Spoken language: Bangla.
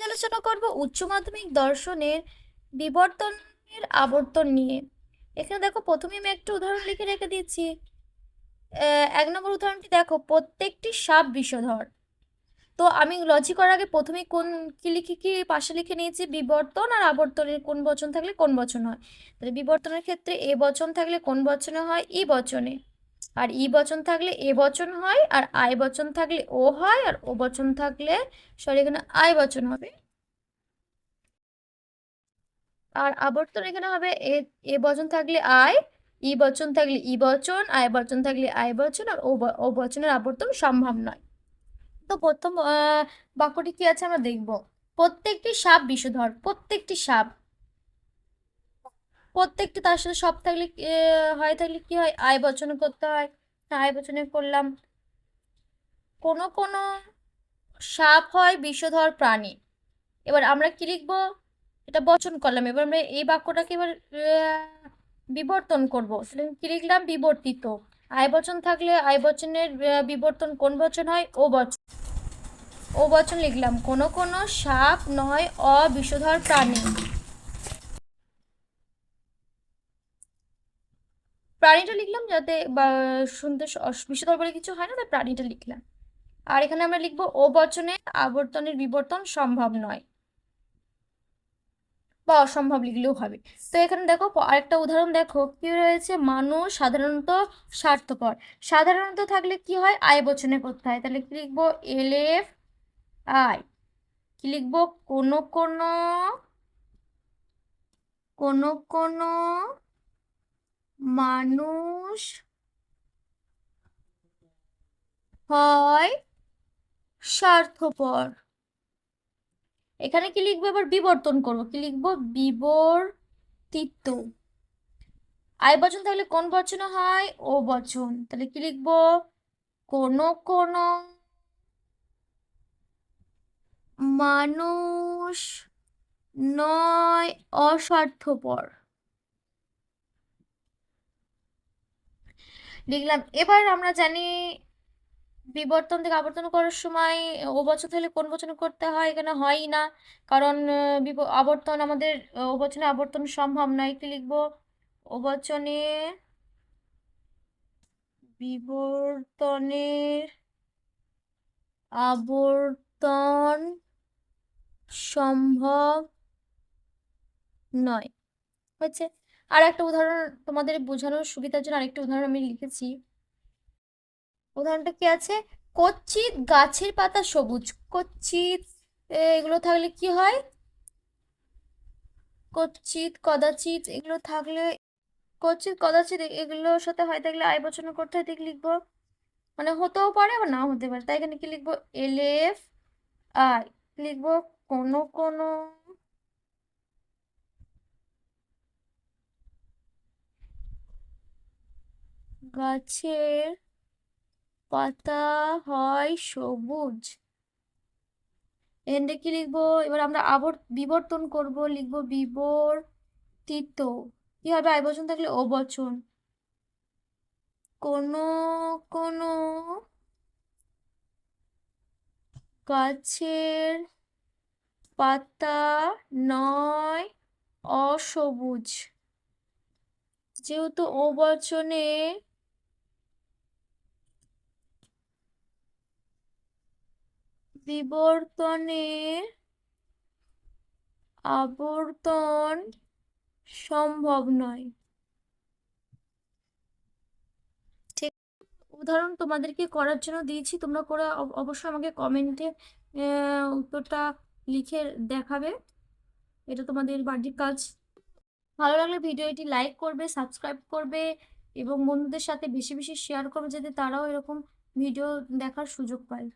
আলোচনা করব উচ্চ মাধ্যমিক দর্শনের বিবর্তনের আবর্তন নিয়ে। এখানে দেখো, প্রথমে আমি একটা উদাহরণ লিখে রেখে দিচ্ছি। 1 নম্বর উদাহরণটি দেখো, প্রত্যেকটি সাপ বিষধর। তো আমি লজিক করার আগে প্রথমে কি পাশে লিখে নিয়েছি বিবর্তন আর আবর্তনের কোন বচন থাকলে কোন বচন হয়। তাহলে বিবর্তনের ক্ষেত্রে এ বচন থাকলে কোন বচনে হয়? ই বচনে। আর ই বচন থাকলে এ বচন হয়, আর আই বচন থাকলে ও হয়, আর ও বচন থাকলে এখানে আই বচন হবে। আর আবর্তন এখানে হবে এ বচন থাকলে আই, ই বচন থাকলে ই বচন, আই বচন থাকলে আই বচন, আর ও বচনের আবর্তন সম্ভব নয়। তো প্রথম বাক্যটি কি আছে আমরা দেখব। প্রত্যেকটি সাপ বিষধর। প্রত্যেকটি সাপ, প্রত্যেকটি তার সাথে সব থাকলে হয়, থাকলে কি হয়? আই বচনে করতে হয়। আই বচনে করলাম। কোন কোন সাপ হয় বিষধর প্রাণী। এবার আমরা কি লিখবো? এটা বচন করলাম। এবার আমরা এই বাক্যটাকে এবার বিবর্তন করবো। কি লিখলাম? বিবর্তিত। আই বচন থাকলে আই বচনের বিবর্তন কোন বচন হয়? ও বচন। ও বচন লিখলাম। কোন কোন সাপ নয় অবিষধর প্রাণী। প্রাণীটা লিখলাম যাতে শুনতে বিষধর বলে কিছু হয় না, তাই প্রাণীটা লিখলাম। আর এখানে আমরা লিখবো ও বচনে আবর্তনের বিবর্তন সম্ভব নয়, বা অসম্ভব লিখলেও হবে। তো এখানে দেখো, আরেকটা উদাহরণ দেখো কি রয়েছে। মানুষ সাধারণত স্বার্থপর। সাধারণত থাকলে কি হয়? আই বচনে করতে হয়। তাহলে কি লিখবো? LF I. কি লিখবো? কোন কোন কোন কোন মানুষ হয় স্বার্থপর। এখানে কি লিখবো? এবার বিবর্তন করবো। কি লিখবো? বিবর্তিত। আই বচন থাকলে কোন বচনে হয়? ও বচন। তাহলে কি লিখবো? কোন কোন মানুষ নয় অস্বার্থপর লিখলাম। এবার আমরা জানি বিবর্তন থেকে আবর্তন করার সময় ও বচন থাকলে কোন বচনে করতে হয়? এখানে হয়ই না, কারণ আবর্তন আমাদের ও বচনে আবর্তন সম্ভব নয়। কি লিখবো? ও বচনে বিবর্তনের আবর্তন সম্ভব নয়। হচ্ছে। আর একটা উদাহরণ তোমাদের বোঝানোর সুবিধার জন্য আরেকটা উদাহরণ আমি লিখেছি। উদাহরণটা কি আছে? কচ্ছিৎ গাছের পাতা সবুজ। কচ্ছিৎ এগুলো থাকলে কি হয়? কচ্ছিৎ কদাচিৎ এগুলো থাকলে, কচ্ছিৎ কদাচিৎ এগুলোর সাথে হয় থাকলে আই বচন করতে হয়। ঠিক লিখবো, মানে হতেও পারে আবার নাও হতে পারে। তাই এখানে কি লিখবো? LF I. লিখবো কোন কোন গাছের পাতা হয় সবুজ। এখানে কি লিখবো? এবার আমরা বিবর্তন করব। লিখবো বিবর্তিত। কি হবে? আই বচন থাকলে ও বচন। কোন কোন গাছের পাতা নয় অসবুজ। যেহেতু ও বচনে বিবর্তনের আবর্তন সম্ভব নয়। ঠিক। উদাহরণ তোমাদেরকে করার জন্য দিয়েছি, তোমরা করে অবশ্যই আমাকে কমেন্টে উত্তরটা লিখে দেখাবে। এটা তোমাদের বাড়ির কাজ। ভালো লাগলে ভিডিওটি লাইক করবে, সাবস্ক্রাইব করবে, এবং বন্ধুদের সাথে বেশি বেশি শেয়ার করবে, যাতে তারাও এরকম ভিডিও দেখার সুযোগ পায়।